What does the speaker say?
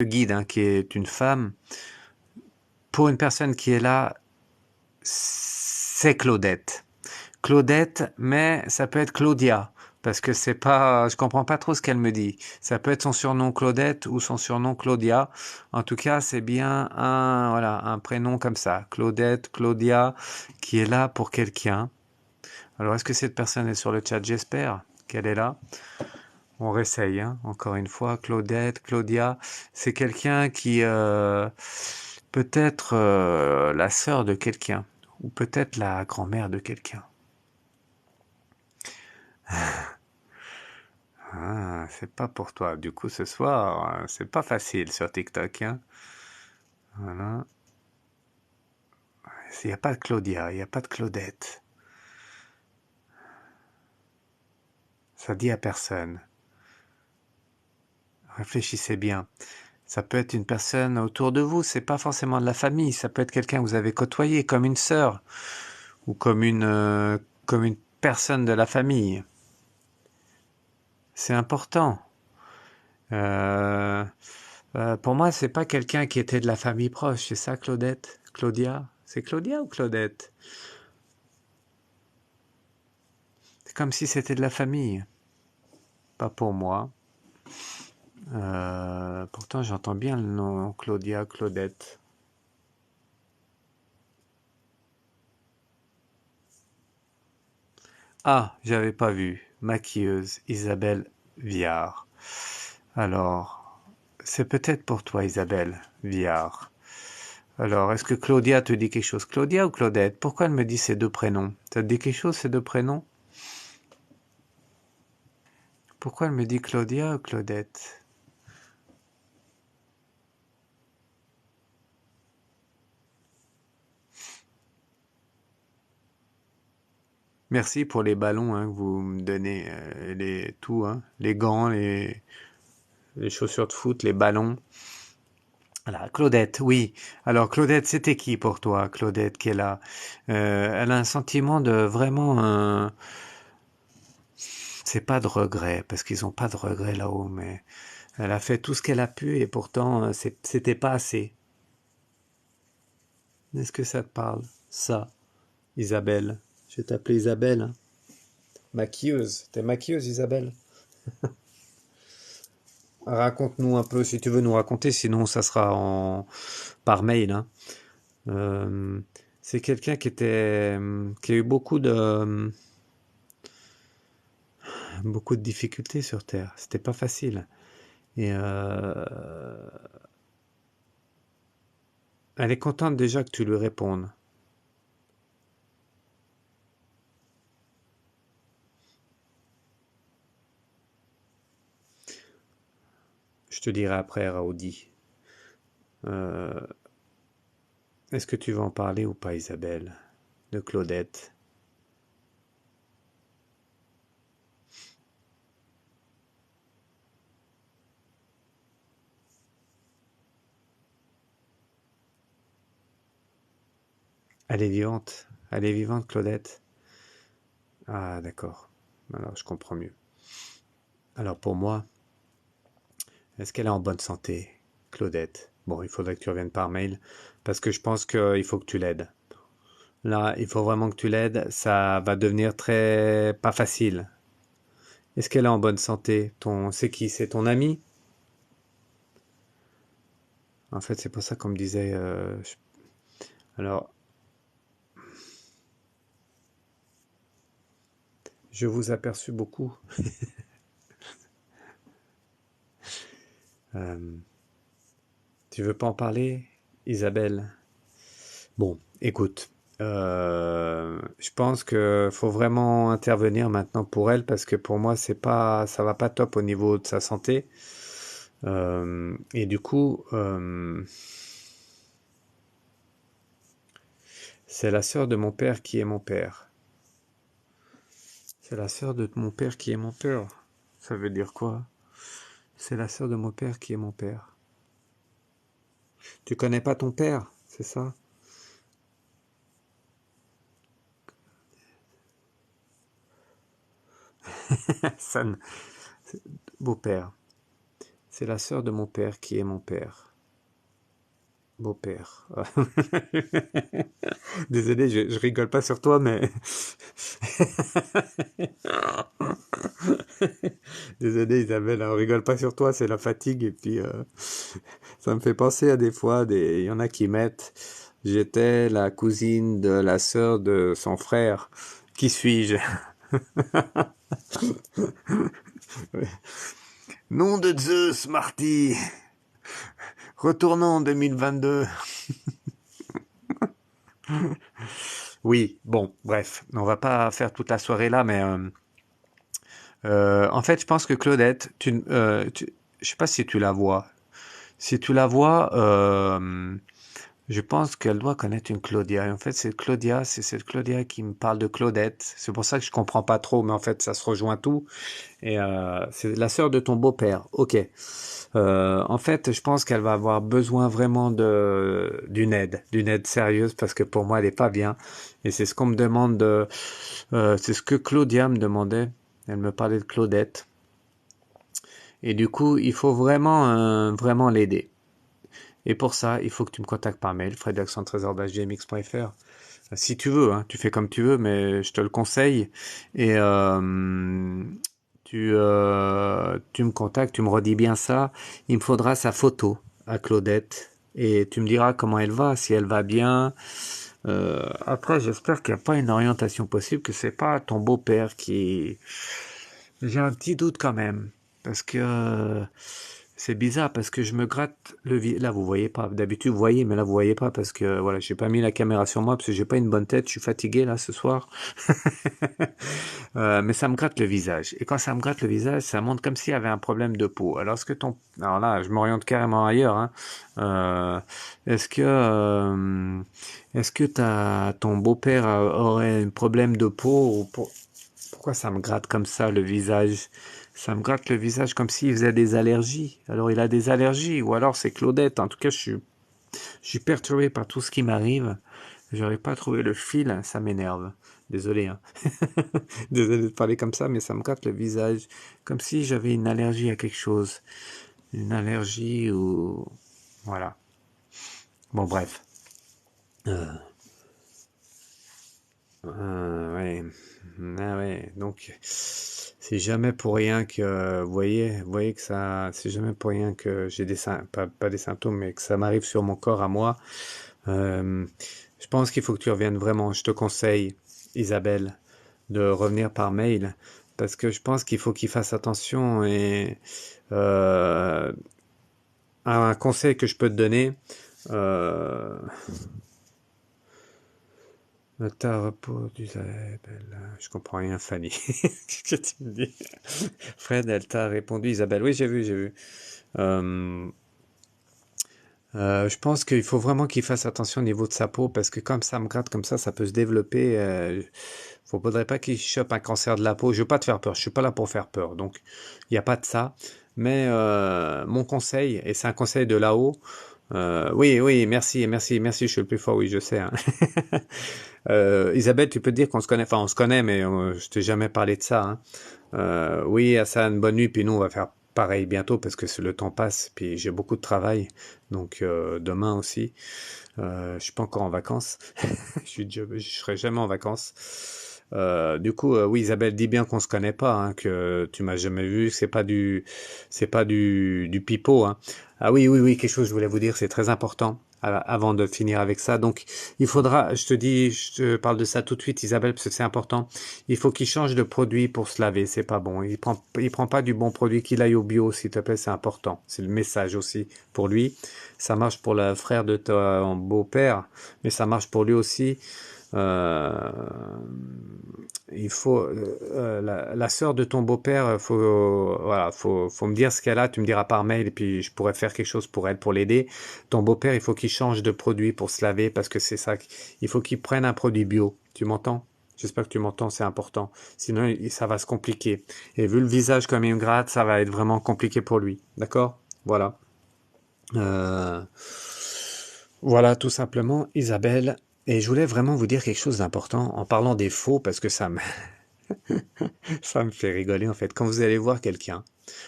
guide, hein, qui est une femme, pour une personne qui est là, c'est Claudette. Claudette, mais ça peut être Claudia, parce que c'est pas, je comprends pas trop ce qu'elle me dit. Ça peut être son surnom Claudette ou son surnom Claudia. En tout cas, c'est bien un, voilà, un prénom comme ça. Claudette, Claudia, qui est là pour quelqu'un. Alors, est-ce que cette personne est sur le chat? J'espère qu'elle est là. On réessaye, hein, encore une fois. Claudette, Claudia, c'est quelqu'un qui peut être la sœur de quelqu'un, ou peut-être la grand-mère de quelqu'un. Ah, c'est pas pour toi. Du coup, ce soir, c'est pas facile sur TikTok, hein. Voilà. Il n'y a pas de Claudia, il n'y a pas de Claudette. Ça dit à personne. Réfléchissez bien. Ça peut être une personne autour de vous, c'est pas forcément de la famille, ça peut être quelqu'un que vous avez côtoyé, comme une sœur, ou comme une personne de la famille. C'est important. Euh, pour moi, c'est pas quelqu'un qui était de la famille proche, c'est ça, Claudette? Claudia? C'est Claudia ou Claudette? C'est comme si c'était de la famille. Pas pour moi. Pourtant, j'entends bien le nom Claudia, Claudette. Ah, j'avais pas vu. Maquilleuse, Isabelle Viard. Alors, c'est peut-être pour toi, Isabelle Viard. Alors, est-ce que Claudia te dit quelque chose? Claudia ou Claudette? Pourquoi elle me dit ces deux prénoms? Ça te dit quelque chose, ces deux prénoms? Pourquoi elle me dit Claudia ou Claudette? Merci pour les ballons, hein, que vous me donnez, tout, hein, les gants, les chaussures de foot, les ballons. Voilà, Claudette, oui. Alors Claudette, c'était qui pour toi, Claudette, qui est là? Elle a un sentiment de vraiment c'est pas de regret, parce qu'ils ont pas de regret là-haut, mais elle a fait tout ce qu'elle a pu et pourtant c'était pas assez. Est-ce que ça te parle? Ça, Isabelle. Je vais t'appeler Isabelle, hein. Maquilleuse. T'es maquilleuse, Isabelle? Raconte-nous un peu si tu veux nous raconter, sinon ça sera par mail, hein. Euh, c'est quelqu'un qui a eu beaucoup de difficultés sur Terre. C'était pas facile. Et elle est contente déjà que tu lui répondes. Je te dirai après, Raoudi. Euh, Est-ce que tu veux en parler ou pas, Isabelle? De Claudette? Elle est vivante. Elle est vivante, Claudette. Ah, d'accord. Alors, je comprends mieux. Alors, pour moi, est-ce qu'elle est en bonne santé, Claudette? Bon, il faudrait que tu reviennes par mail, parce que je pense qu'il faut que tu l'aides. Là, il faut vraiment que tu l'aides. Ça va devenir très pas facile. Est-ce qu'elle est en bonne santé? C'est qui? C'est ton ami? En fait, c'est pour ça qu'on me disait. Alors, je vous aperçus beaucoup. Euh, Tu veux pas en parler, Isabelle? Bon, écoute, je pense que faut vraiment intervenir maintenant pour elle parce que pour moi ça va pas top au niveau de sa santé. Et du coup, c'est la sœur de mon père qui est mon père. C'est la sœur de mon père qui est mon père. Ça veut dire quoi? C'est la sœur de mon père qui est mon père. Tu connais pas ton père, c'est ça? Son beau-père. C'est la sœur de mon père qui est mon père. Beau-père. Désolé, je rigole pas sur toi, mais... Désolé Isabelle, on rigole pas sur toi, c'est la fatigue. Et puis, ça me fait penser à des fois, il y en a qui mettent, j'étais la cousine de la sœur de son frère. Qui suis-je? Nom de Zeus, Marty! Retournons en 2022. Oui, bon, bref, on va pas faire toute la soirée là, mais en fait, je pense que Claudette, je sais pas si tu la vois. Si tu la vois, je pense qu'elle doit connaître une Claudia. Et en fait, c'est cette Claudia qui me parle de Claudette. C'est pour ça que je comprends pas trop, mais en fait, ça se rejoint tout. Et c'est la sœur de ton beau-père. Ok. En fait, je pense qu'elle va avoir besoin vraiment d'une aide sérieuse, parce que pour moi, elle est pas bien. Et c'est ce qu'on me demande c'est ce que Claudia me demandait. Elle me parlait de Claudette. Et du coup, il faut vraiment l'aider. Et pour ça, il faut que tu me contactes par mail, fred@gmx.fr. Si tu veux, hein, tu fais comme tu veux, mais je te le conseille. Et tu me contactes, tu me redis bien ça. Il me faudra sa photo à Claudette. Et tu me diras comment elle va, si elle va bien. Après, j'espère qu'il n'y a pas une orientation possible, que c'est pas ton beau-père qui... J'ai un petit doute quand même. Parce que c'est bizarre, parce que je me gratte le là, vous voyez pas. D'habitude, vous voyez, mais là, vous voyez pas, parce que voilà, j'ai pas mis la caméra sur moi, parce que j'ai pas une bonne tête. Je suis fatigué là ce soir. Mais ça me gratte le visage. Et quand ça me gratte le visage, ça montre comme s'il y avait un problème de peau. Alors là, je m'oriente carrément ailleurs. Hein. Euh, est-ce que, ton beau-père aurait un problème de peau ou pourquoi ça me gratte comme ça le visage? Ça me gratte le visage comme s'il faisait des allergies. Alors il a des allergies, ou alors c'est Claudette. En tout cas, je suis perturbé par tout ce qui m'arrive. J'aurais pas trouvé le fil, ça m'énerve. Désolé, hein. Désolé de parler comme ça, mais ça me gratte le visage. Comme si j'avais une allergie à quelque chose. Une allergie ou... Voilà. Bon, bref. Euh, ouais. Ah ouais. Donc, c'est jamais pour rien que... vous voyez que ça... C'est jamais pour rien que j'ai pas des symptômes, mais que ça m'arrive sur mon corps à moi. Euh, je pense qu'il faut que tu reviennes vraiment. Je te conseille, Isabelle, de revenir par mail, parce que je pense qu'il faut qu'il fasse attention. Et euh, un conseil que je peux te donner, euh, le tas repos d'Isabelle, je comprends rien, Fanny. Qu'est-ce que tu me dis? Fred, elle t'a répondu, Isabelle. Oui, j'ai vu, j'ai vu. Euh, je pense qu'il faut vraiment qu'il fasse attention au niveau de sa peau, parce que comme ça me gratte comme ça peut se développer. Faudrait pas qu'il chope un cancer de la peau. Je veux pas te faire peur. Je suis pas là pour faire peur. Donc, il n'y a pas de ça. Mais mon conseil, et c'est un conseil de là-haut. Oui, oui, merci, merci, merci. Je suis le plus fort. Oui, je sais. Hein. Isabelle, tu peux te dire qu'on se connaît. Enfin, on se connaît, mais je t'ai jamais parlé de ça. Hein. Oui, Hassan, bonne nuit. Puis nous, on va faire pareil bientôt parce que le temps passe. Puis j'ai beaucoup de travail. Donc demain aussi. Je suis pas encore en vacances. Je serai jamais en vacances. Du coup, oui, Isabelle, dis bien qu'on se connaît pas, hein, que tu m'as jamais vu, que c'est pas du pipeau, hein. Ah oui, oui, oui, quelque chose que je voulais vous dire, c'est très important avant de finir avec ça. Donc, il faudra, je te parle de ça tout de suite, Isabelle, parce que c'est important. Il faut qu'il change de produit pour se laver, c'est pas bon. Il prend pas du bon produit, qu'il aille au bio, s'il te plaît, c'est important. C'est le message aussi pour lui. Ça marche pour le frère de ton beau-père, mais ça marche pour lui aussi. Euh, il faut la sœur de ton beau-père, faut me dire ce qu'elle a, tu me diras par mail et puis je pourrais faire quelque chose pour elle pour l'aider. Ton beau-père, il faut qu'il change de produit pour se laver parce que c'est ça, il faut qu'il prenne un produit bio. Tu m'entends? J'espère que tu m'entends, c'est important. Sinon, ça va se compliquer. Et vu le visage comme il me gratte, ça va être vraiment compliqué pour lui. D'accord? Voilà. Euh, voilà, tout simplement, Isabelle. Et je voulais vraiment vous dire quelque chose d'important en parlant des faux parce que ça me fait rigoler en fait. Quand vous allez voir quelqu'un,